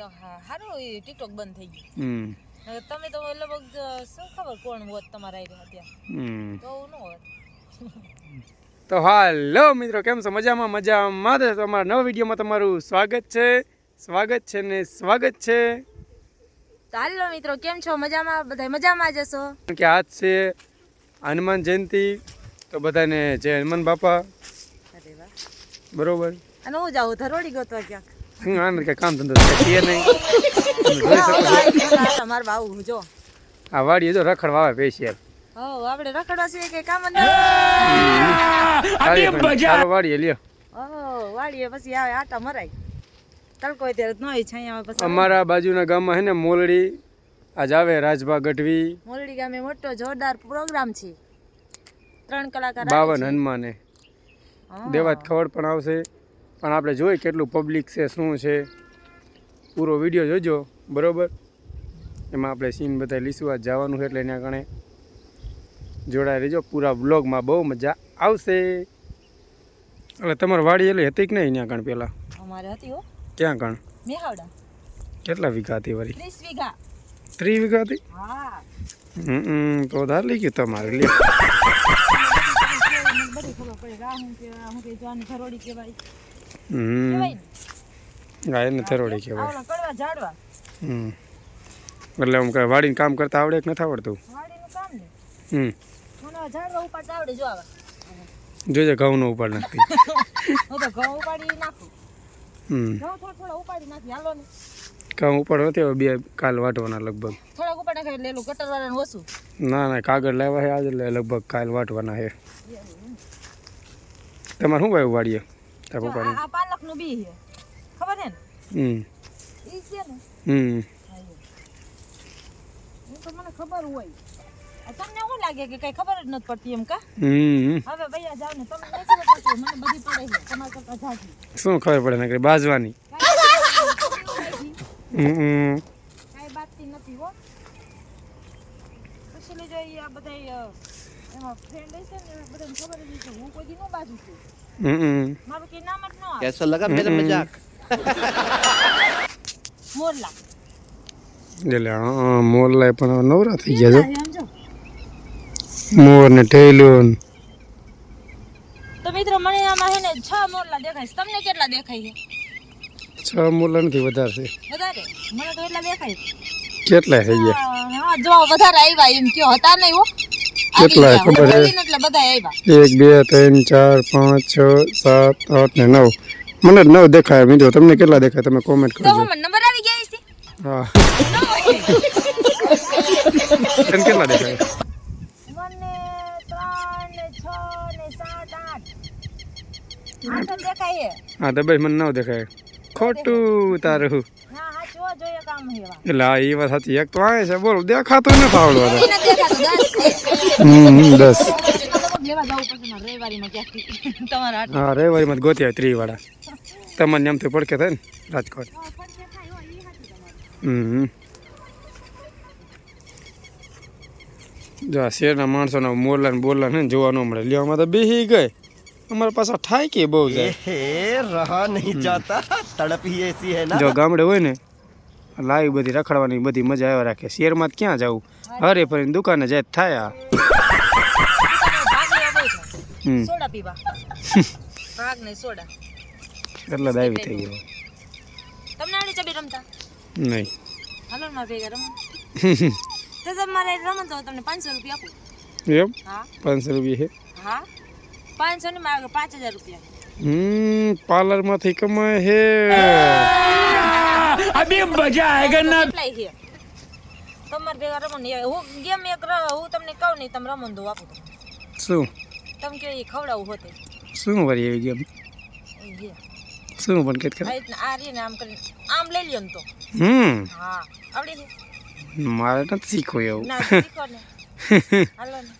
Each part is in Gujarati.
તો હારું ટિકટોક બંધ થઈ ગયું તમે તો લગભગ શું ખબર કોણ હોત તમારા અત્યારે તો ન હોત તો હાલો મિત્રો કેમ છો મજામાં તો અમારા નવા વિડીયોમાં તમારું સ્વાગત છે ને સ્વાગત છે તો હાલો મિત્રો કેમ છો મજામાં બધા મજામાં જશો કે આજ છે હનુમાન જયંતિ તો બધાને જય હનુમાન બાપા અરે વાહ બરોબર અને હું જાઉં ધરોડી ગયો ક્યાંક આને કે કામ ધંધો છે નહીં તમાર બાઉ જો આ વાડી જો રખડવા આવે પેશિયલ આપણે રખડવા છે કે કામ ચાલો વાડીએ લ્યો વાડીએ પછી આવે આટા મરાય તડકો ત્યારે નોય છાયા પછી અમારા બાજુના ગામમાં હે ને મોલડી આજ આવે રાજભા ગઢવી મોલડી ગામે મોટો જોરદાર પ્રોગ્રામ છે 3 કલાકાર 52 હનુમાને દેવાત ખબર પણ આવશે પણ આપણે જોઈએ કેટલું પબ્લિક છે શું છે પૂરો વિડીયો જોજો બરોબર એમાં આપણે સીન બતાવી લઈશું આજ જવાનું છે એટલે એના કારણે જોડાઈ રહેજો પૂરા વ્લોગમાં બહુ મજા આવશે એટલે તમારે વાડી એલી હતી કે નહીં ત્યાં કણ પેલા અમારે હતી હો ક્યાં કણ મેહાવડા કેટલા વીઘા હતી વળી 30 વીઘા 30 વીઘા હતી હા તો વધારે લઈ ગયું તમારે લે બધી ખબર પડે રાહું કે હું કે જાન ધરોડી કહેવાય ગાયને થરોડી કહેવાય આવલા કડવા ઝાડવા એટલે આમ કે વાડીને કામ કરતા આવડે કે નથી આવડતું વાડીનું કામ ને મને ઝાડવા ઉપાડતા આવડે જો આવા જોજે ઘઉંનો ઉપાડ નાખતી હું તો ઘઉં ઉપાડી નાખું ઘઉં થોડા ઉપાડી નાખી હાલો ને ઘઉં ઉપાડ નથી હવે બે કાલ વાટવાના લગભગ થોડા ઉપાડ નાખે લેલું ગટર વાળાને ઓછું ના કાગળ લાવ્યા છે આજે લગભગ કાલ વાટવાના છે તમારે શું વાવ્યું વાડીએ આ પાલકનું બી છે ખબર છે ને ઈ છે ને તો મને ખબર હોય તમને શું લાગે કે કઈ ખબર જ નથી પડતી એમ કા હવે ભૈયા જાવ ને તમને નથી ખબર પડતી મને બધી પડે છે તમાર કરતા જાજી શું ખબર પડે ને કે બાજવાની કાઈ બાતતી નથી હો પછી લઈ જાય આ બધા એમાં ફ્રેન્ડ હશે ને બધાને ખબર જ છે હું કોઈ દી નો બાજુ છું મારું કે નામ જ ન આવે कैसा लगा मेरा मजाक મોરલા એટલે મોરલા પણ નવરા થઈ ગયા છે સમજો મોર ને ટેલુન તો મિત્રો મને આમાં હે ને 6 મોરલા દેખાય છે તમને કેટલા દેખાય છે 6 મોરલા નથી વધારે છે વધારે મને તો એટલા દેખાય કેટલા થઈ ગયા હા જો વધારે આવ્યા એમ કયો હતા નહીં હો કેટલા ખબર છે એટલે બધા આવ્યા 1 2 3 4 5 6 7 8 ને 9 મને 9 દેખાય મિત્રો તમને કેટલા દેખાય તમે કોમેન્ટ તો કરજો મને નંબર આવી ગયા છે હા તને કેટલા દેખાય મને 3 ને 6 ને 7 8 આ દેખાય છે હા તો ભાઈ મને 9 દેખાય ખોટું તારું ના હા જો જોઈએ કામ હેવા એટલે આ એ વાત સાચી એક તો આવે છે બોલ દેખાતું ન ફાવડો નથી દેખાતું 10 લેવા જાવ પછી મારે રવિવારીમાં ક્યાંથી તમારા હા રવિવારીમાં જ ગોત્યા 30 વાળા તમને એમથી પડકે થાય ને રાજકોટ જો આ શેરના માણસોના મોરલા ને બોરલા ને જોવા ન મળે લેવામાં તો બેહી ગઈ અમારા પાસે ઠાઈ કે બહુ જાય रहा नहीं जाता तड़प ही ऐसी है જો ગામડે હોય ને લાઈવ બધી રખડવાની બધી મજા આવ્યા રાખે શહેરમાં ક્યાં જવું હરે ફરીને દુકાને જાય થાય સોડા પીવા ભાગ ને સોડા એટલે દાવી થઈ ગયો તમને આવડી ચબી રમતા નહીં હાલો માં ભેગા રમો તો તમારે રમો તો તમને 500 રૂપિયા આપું એમ હા 500 રૂપિયા છે હા 500 ને માગે 5000 રૂપિયા પાર્લર માંથી કમાય હે અભી મજા આયેગા ના કેટલાય છે તમારે ભેગા રમો ને હું ગેમ એક હું તમને કહું નહીં તમે રમો દો આપું શું તમે કે એ ખવડાવું હોતે શું વરી એવી ગેમ શું પણ કેત કરે આ રી ને આમ કરીને આમ લઈ લ્યો ને તો હા આવડી છે મારે નથી શીખવું એવું ના શીખો ને હાલો ને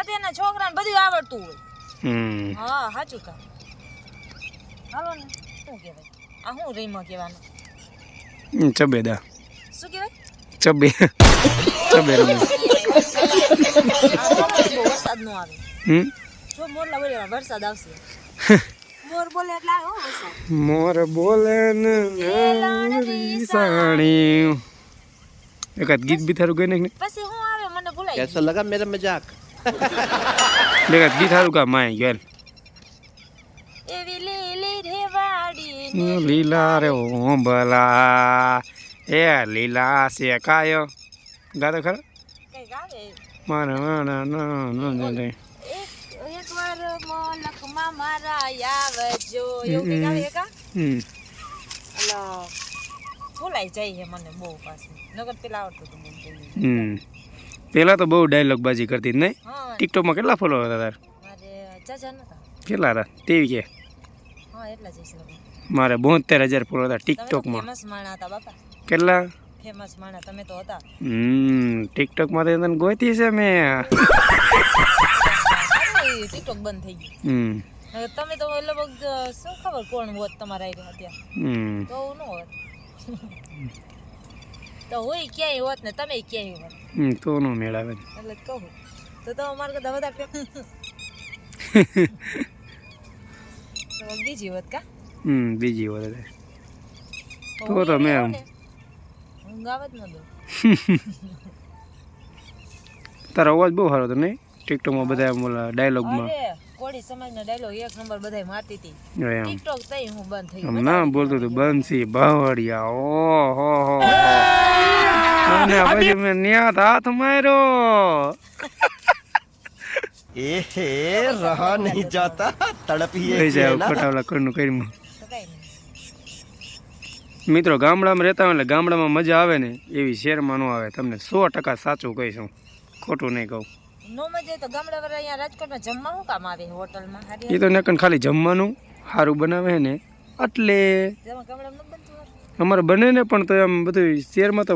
અત્યારના છોકરાને બધું આવડતું હોય હા સાચું કામ હાલો ને શું કહેવાય આ શું રીમો કહેવાનું ચબેદા શું કહેવાય ચબે રમે વરસાદ નો આવે જો મોરલા બોલે વરસાદ આવશે મોર બોલે એટલે આવે વરસાદ મોર બોલે ને સાણી એકાદ ગીત બી થારું ગઈ ને પછી હું આવે મને ભૂલાઈ कैसा लगा मेरा मजाक એકાદ ગીત થારું કા માય ગયેલ એવી લીલી રેવાડી લીલા રે ઓંબલા એ લીલા છે કાયો ગાતો ખરા કઈ ગાવે મારા એક વાર મોલકમાં મારા આવજો એવું કઈ ગાવે એકા અલો ભૂલાઈ જાય છે મને બહુ પાછું નગર પેલા આવડતું હતું બહુ પેલા તો બહુ ડાયલોગ બાજી કરતી નહીં હા ટિકટોકમાં કેટલા ફોલોવર હતા તાર મારે ચાચા નતા કેટલા હતા તેવી કે હા એટલા જઈશ મારે 72,000 ફોલોવર હતા ટિકટોકમાં ફેમસ માણા હતા બાપા કેટલા ફેમસ માણા તમે તો હતા ટિકટોકમાં તો તને ગોતી છે મેં ટિકટોક બંધ થઈ ગયું હવે તમે તો લગભગ શું ખબર કોણ હોત તમારા આઈડિયા ત્યાં તો ન હોત તો હું ક્યાંય હોત ને તમે ક્યાંય હોત તો નો મેળાવે એટલે જ કહું તો અમારે કરતા વધારે તો બીજી હોત કા બીજી વાત તો મેં હું ગાવત ન દઉં તારો અવાજ બહુ સારો હતો નહીં ટિકટોકમાં બધા ઓલા ડાયલોગમાં અરે કોળી સમાજનો ડાયલોગ એક નંબર બધાય મારતી હતી એમ ટિકટોક તઈ હું બંધ થઈ આમ ના બોલતો તો બંસી બાવળિયા ઓહો અને પછી મેં નિયાત હાથ માર્યો ए रहा नहीं जाता तड़प ही લઈ ऐसी જાય है ना ફટાવલા કરનું કરીમાં તો કઈ નહીં મિત્રો ગામડામાં રહેતા હોય એટલે ગામડામાં મજા આવે ને એવી શહેરમાં ન આવે તમને 100% સાચું કહીશું ખોટું નહીં કહું નો મજા તો ગામડા વાળા અહીંયા રાજકોટમાં જમવા શું કામ આવે હોટલમાં હારી એ તો નકન ખાલી જમવાનું સારું બનાવે ને એટલે જેમાં ગામડામાં ન બનતું હોય અમારે બને ને પણ તો એમ બધું શહેરમાં તો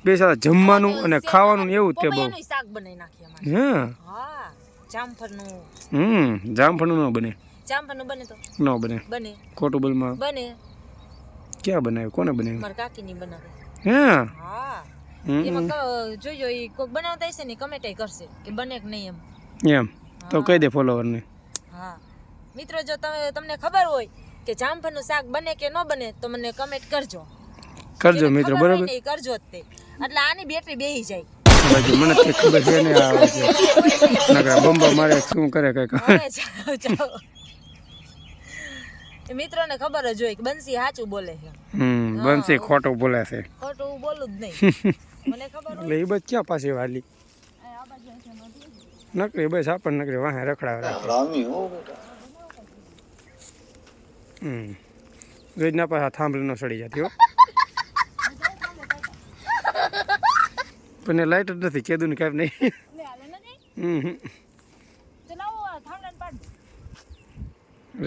બે સાથે જમવાનું અને ખાવાનું એવું જ તે બહુ પપૈયાનું શાક બનાવી નાખીએ અમારે હા હા જામફળનું જામફળનું ન બને જામફળનું બને તો ન બને બને ખોટું બોલમાં બને ક્યાં બનાવ્યું કોને બનાવ્યું મારા કાકીની બનાવે હા હા એમાં જોજો એ કોક બનાવતા હશે ને કમેન્ટ કરશે કે બને કે નહીં એમ તો કહી દે ફોલોવરને હા મિત્રો જો તમને ખબર હોય કે જામફળનું શાક બને કે ન બને તો મને કમેન્ટ કરજો કરજો મિત્રો બરાબર નહીં કરજો જ તે એટલે આની બેટરી બેહી જાય બાજુ મને તે ખબર છે ને આવે છે નકરા બંબા મારે શું કરે કઈ હવે જાઓ મિત્રોને ખબર જ હોય કે બંસી સાચું બોલે છે બંસી ખોટું બોલે છે ખોટું હું બોલું જ નહીં મને ખબર હોય એટલે એ બસ ક્યાં પાછી વાલી આ બાજુ હશે નથી નકરી બસ આપણને નકરી વાહે રખડાવે રાખે રોજના પાછા થાંભલી નો સડી જતી હો પણ લાઈટ જ નથી કેદું ને કાંઈ નહીં લે હાલે નથી ચલાવો થાંભલાને પાડ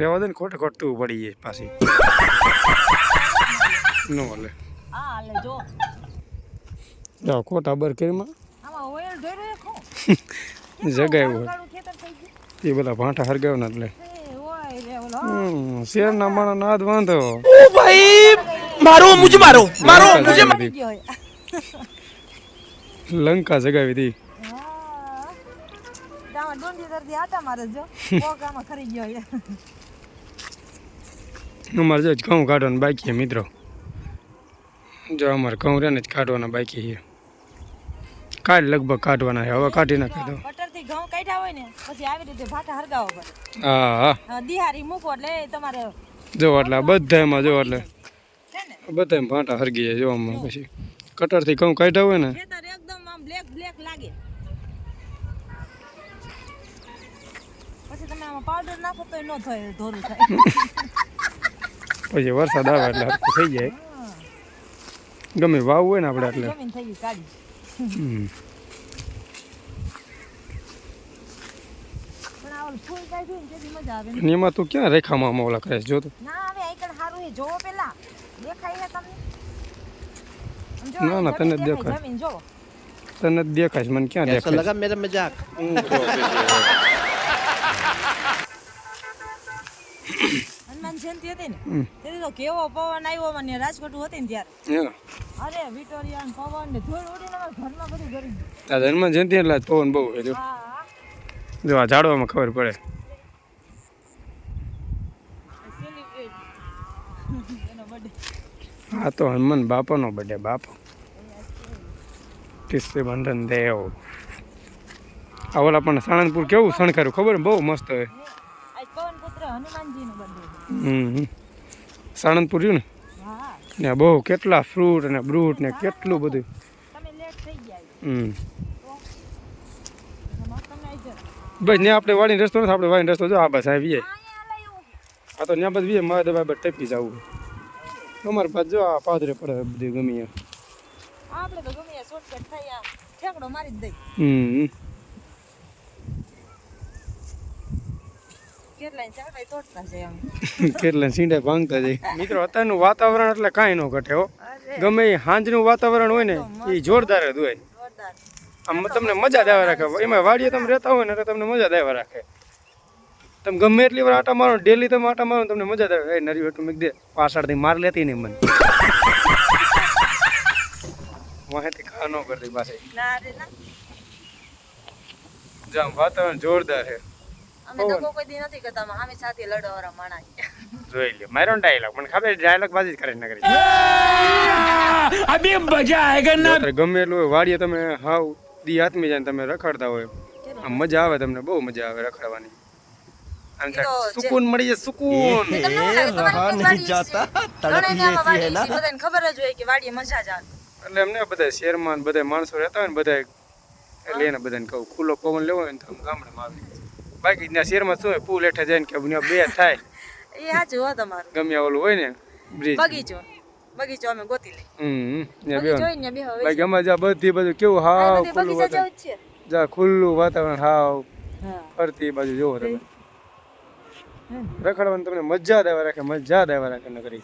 રેવા દે ને ખોટે ખોટતું પડી જાય પાછી નો હાલે હા હાલે જો જાઓ ખોટા બરકેરમાં આમાં ઓઇલ ધોઈ ખો જગાવ્યું કાળું ખેતર થઈ ગયું એ બધા ભાંઠા હરગાવ ના એટલે એ ઓય રે ઓલો શેરના માણસ નાદ વાંધો પડી ગયો હે લંકા જગાવી હતી હા દાવા ડોંડી દર્દી આટા મારે જો પોગામાં ખરી ગયો હે અમારે જો ઘઉં કાઢવાના બાકી છે મિત્રો જો અમારે ઘઉં રહે ને જ કાઢવાના બાકી છે કાલ લગભગ કાઢવાના છે હવે કાઢી નાખી દો કટરથી ઘઉં કાઢ્યા હોય ને પછી આવી રીતે ભાટા હરગાવો પડે હા દિહારી મૂકો એટલે તમારે જો એટલે બધામાં જો એટલે છે ને બધામાં ભાંટા હરગી જાય જોવામાં પછી કટરથી ઘઉં કાઢ્યા હોય ને ખેતર એકદમ આમ બ્લેક લાગે પછી તમે આમાં પાવડર નાખો તો ન થાય ધોરું થાય પછી વરસાદ આવે એટલે હરખું થઈ જાય ગમે વાવ હોય ને આપણે એટલે જમીન થઈ ગઈ કાઢી પણ આ ઓલું ફૂલ કાઢ્યું ને તેથી મજા આવે અને એમાં તું ક્યાં રેખામાં આમાં ઓલા કરે છે જો તો ના હવે આઈકણ સારું એ જોવો પેલા દેખાય છે તમને ના, ના, તને જ દેખાય. જમીન જોવો તને જ દેખાય છે, મને ક્યાં कैसा દેખાય लगा मेरा मजाक હનુમાન જયંતિ હતી ને તેથી તો કેવો પવન આવ્યો મને રાજકોટ હતી ને ત્યારે છે અરે વિક્ટોરિયા ને પવન ને ધૂળ ઉડીને અમારા ઘરમાં બધું ગરી ગયું આ ધર્મમાં જયંતિ એટલે આજ પવન બહુ છે જો હા જો આ ઝાડવામાં ખબર પડે સેલિબ્રેટ એનો બર્થડે આ તો હનુમાન બાપાનો બર્થડે બાપો કિસ્સે બંધન દેવ આ ઓલા પણ સાણંદપુર કેવું શણગાર્યું ખબર ને બહુ મસ્ત હોય આજ પવનપુત્ર હનુમાનજીનો બર્થડે સાણંદપુર રહ્યું ને હા ને બહુ કેટલા ફ્રૂટ અને બ્રૂટ ને કેટલું બધું તમે લેટ થઈ ગયા તમે આવી જાઓ બસ ત્યાં આપણે વાડીનો રસ્તો નથી આપણે વાડીનો રસ્તો જો આ બસ આવીએ આ તો ત્યાં બધી મારા દબાઈ બસ ટપી જવું અમારી પાસે જો આ પાદરે પડે બધી ગમી આપણે તો ગમે શોર્ટકટ થઈ આ ઠેકડો મારી જ દઈ કેટલાય ચાકાય તોડતા છે આમ કેટલા સીંડા ભાંગતા જાય મિત્રો અત્યારનું વાતાવરણ એટલે કાંઈ ન ઘટે હો ગમે એ સાંજનું વાતાવરણ હોય ને એ જોરદાર જ હોય જોરદાર આમ તમને મજા જ આવે રાખે એમાં વાડીએ તમે રહેતા હોય ને એટલે તમને મજા જ આવે રાખે તમે ગમે એટલી વાર આટા મારો ડેલી તમે આટા મારો તમને મજા જ આવે એ નરી વેટું મેં દે પાછળથી માર લેતી નહીં મને વાહેથી ખા ન કરતી પાછી ના રે ના જામ વાતાવરણ જોરદાર છે અમે તો કોઈ દી નથી કરતા અમે સાથે લડવાવાળા માણા જોઈ લ્યો મારો ડાયલોગ મને ખબર ડાયલોગ બાજી જ કરે ન કરી अभी मजा आएगा ना ગમે એટલું હોય વાડીએ તમે હાવ દી હાથમી જાય ને તમે રખડતા હોય આમ મજા આવે તમને બહુ મજા આવે રખડવાની આમ સુકૂન મળી જાય સુકૂન रहा नहीं जाता तड़प ही ऐसी है ना બધાને ખબર જ હોય કે વાડીએ મજા જ આવે એટલે એમને બધા શહેરમાં બધા માણસો રહેતા હોય ને બધા એટલે એને બધાને કહું ખુલ્લો પવન લેવો હોય ને તો ગામડામાં આવી બાકી ત્યાં શહેરમાં શું હોય પુલ હેઠે જાય ને કે બે થાય એ સાચું હો તમારું ગમે ઓલું હોય ને બ્રિજ બગીચો અમે ગોતી લઈ ત્યાં બગીચો બે હોય ને બે હવે બાકી અમારે જ્યાં બધી બધું કેવું હાવ ખુલ્લું બગીચા વાતાવરણ જેવું જ છે જ્યાં ખુલ્લું વાતાવરણ હાવ હા ફરતી બાજુ જોવો તમે રખડવાની તમને મજા જ આવે રાખે મજા જ આવે રાખે નગરી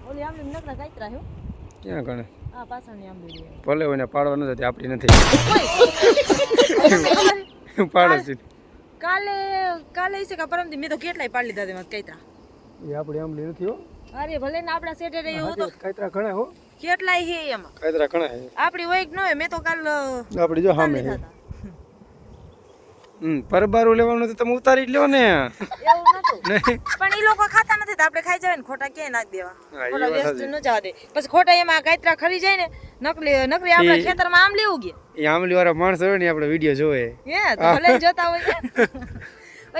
ઓલી આમલી નકરા કાઈતરા હે ક્યાં ગણે આ પાછળની આમલી ભલે હોય ને પાડવા નથી આપણી નથી પાડે છે કાલે છે કે પરમદી મેં તો કેટલાય પાડી લીધા તેમાં કાઈતરા એ આપણી આંબલી નથી હો અરે ભલે ને આપડા સેટે રહી એવું તો કાતરા ઘણા હો કેટલાય હે એમાં કાતરા ઘણા હે આપડી હોય કે ન હોય મેં તો કાલ આપણી જો સામે હે પરબારું લેવાનું તો તમે ઉતારી જ લ્યો ને એવું નતું પણ ઈ લોકો ખાતા નથી તો આપણે ખાઈ જાય ને ખોટા ક્યાંય નાખ દેવા ખોટા વેસ્ટ ન જવા દે પછી ખોટા એમાં કાતરા ખરી જાય ને નકરી આપણા ખેતરમાં આમ લેવું ગયા એ આંબલી વાળા માણસ હોય ને આપણે વિડીયો જોવે હે તો ભલે ને જોતા હોય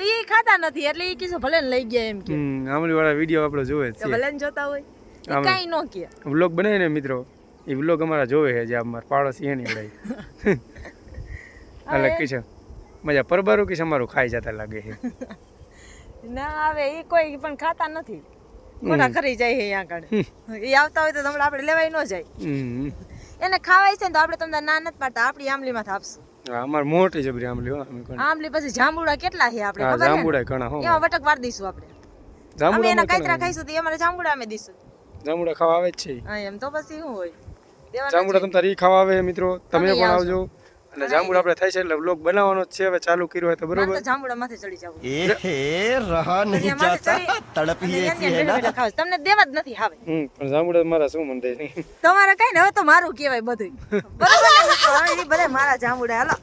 એ ખાતા નથી એટલે એ કીધું ભલે ને લઈ ગયા એમ કે આંબલી વાળા વિડીયો આપણે જોવે તો ભલે ને જોતા હોય એ કાઈ ન કે વ્લોગ બનાવે ને મિત્રો એ વ્લોગ અમારા જોવે છે જે અમારા પાડોશી એની લઈ અલગ કીધું મજા પરબારું કે અમારું ખાઈ જતા લાગે છે ના આવે એ કોઈ પણ ખાતા નથી ખોટા ખરી જાય છે અહીંયા આગળ એ આવતા હોય તો તમને આપણે લેવાય ન જાય એને ખાવાય છે ને તો આપણે તમને ના નથી પાડતા આપણી આંબલીમાં આપશું અમાર મોટી જબરી આંબલી હો આંબલી પછી જાંબુડા કેટલા છે આપણે ખબર જાંબુડા ઘણા હો એમાં વટક વાર દઈશું આપણે અમે એના કાતરા ખાઈશું તો અમારે જાંબુડા અમે દઈશું જાંબુડા ખાવા આવે જ છે હા એમ તો પછી શું હોય જાંબુડા તમે તારી ખાવા આવે મિત્રો તમે પણ આવજો અને જાંબુડા આપણે થાય છે એટલે વ્લોગ બનાવવાનો જ છે હવે ચાલુ કર્યો હોય તો બરોબર જાંબુડા માથે ચડી જાવ ए रहा नहीं जाता तड़प ही ऐसी है ना તમને દેવા જ નથી આવે પણ જાંબુડા મારા શું મન થાય તમારે કઈ ને હવે તો મારું કહેવાય બધું બરોબર ને બધા મારા જાંબુડા હાલો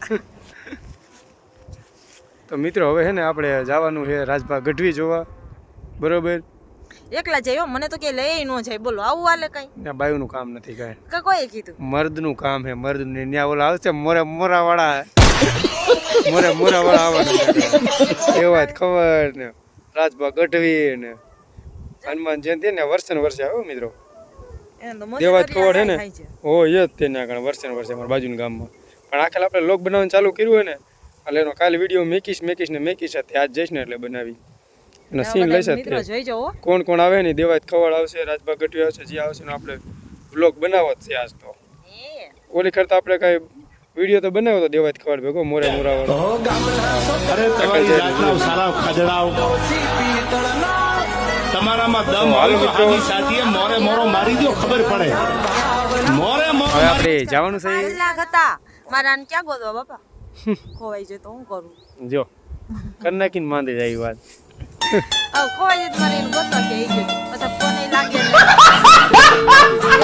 તો મિત્રો હવે હે ને આપણે જવાનું છે રાજભા ગઢવી જોવા બરોબર એકલા જઈઓ મને તો કે લઈ ન જાય બોલો આવું હાલે કઈ ત્યાં બાયુનું કામ નથી કાંઈ કે કોઈ કીધું મર્દનું કામ હે મર્દને ત્યાં ઓલા આવશે મોરા વાળા આવવાનું એવા જ ખબર ને રાજભા ગઢવી ને હનુમાન જયંતિ ને વર્ષે આવે મિત્રો દેવાજ ખબર હે ને હો એ જ તે ત્યાં આગળ વર્ષે અમારા બાજુના ગામમાં પણ આખેલ આપણે લોક બનાવવાનું ચાલુ કર્યું હોય ને એટલે એનો કાલે વિડીયો મેકીશ આજ જઈશ ને એટલે બનાવી અને સીન લઈશ કોણ કોણ આવે ને દેવાજ ખવડ આવશે રાજભા ગઢવી આવશે જે આવશે ને આપણે વ્લોગ બનાવો જ છે આજ તો ઓલી કરતા આપણે કઈ વિડીયો તો બનાવ્યો તો દેવાજ ખવડ ભેગો મોરા વાળો અરે તમારી જાતના સારા ખજડાવ તમારામાં દમ હોય તો આની સાથીએ મોરે મોરો મારી દો ખબર પડે મોરે મોરો હવે આપણે જવાનું છે કલાક હતા મારા ક્યાં ગોતવા બાપા ખોવાઈ જાય તો હું કરું જો કરી નાખીને માંદે જાય વાત ખોવાઈ જાય મારે એને ગોતવા કે પછી ફોન લાગે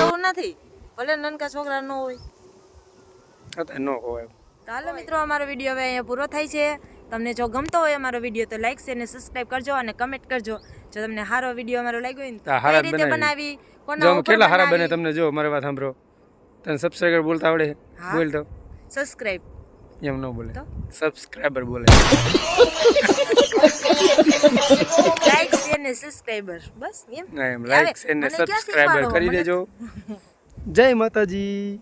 એવું નથી ભલે નાનકા છોકરા ન હોય ન હોય ચાલો મિત્રો અમારો વિડીયો હવે અહીંયા પૂરો થાય છે તમને જો ગમતો હોય અમારો વિડીયો તો લાઈક શેર અને સબસ્ક્રાઈબ કરજો અને કમેન્ટ કરજો જો તમને સારો વિડીયો અમારો લાગ્યો હોય ને હા, તો હારા કઈ રીતે બનાવી. બનાવી કોના જો ઉપર કેટલા સારા બને બનાવી? તમને જો મારી વાત સાંભળો તને સબસ્ક્રાઈબર બોલતા આવડે હા. બોલ તો સબસ્ક્રાઇબ એમ ન બોલે તો? સબસ્ક્રાઈબર બોલે લાઈક શેર ને સબસ્ક્રાઇબર બસ એમ ના એમ હવે લાઈક શેર ને મને ક્યાં સબસ્ક્રાઈબર શીખવાડો? કરી મને દેજો જય માતાજી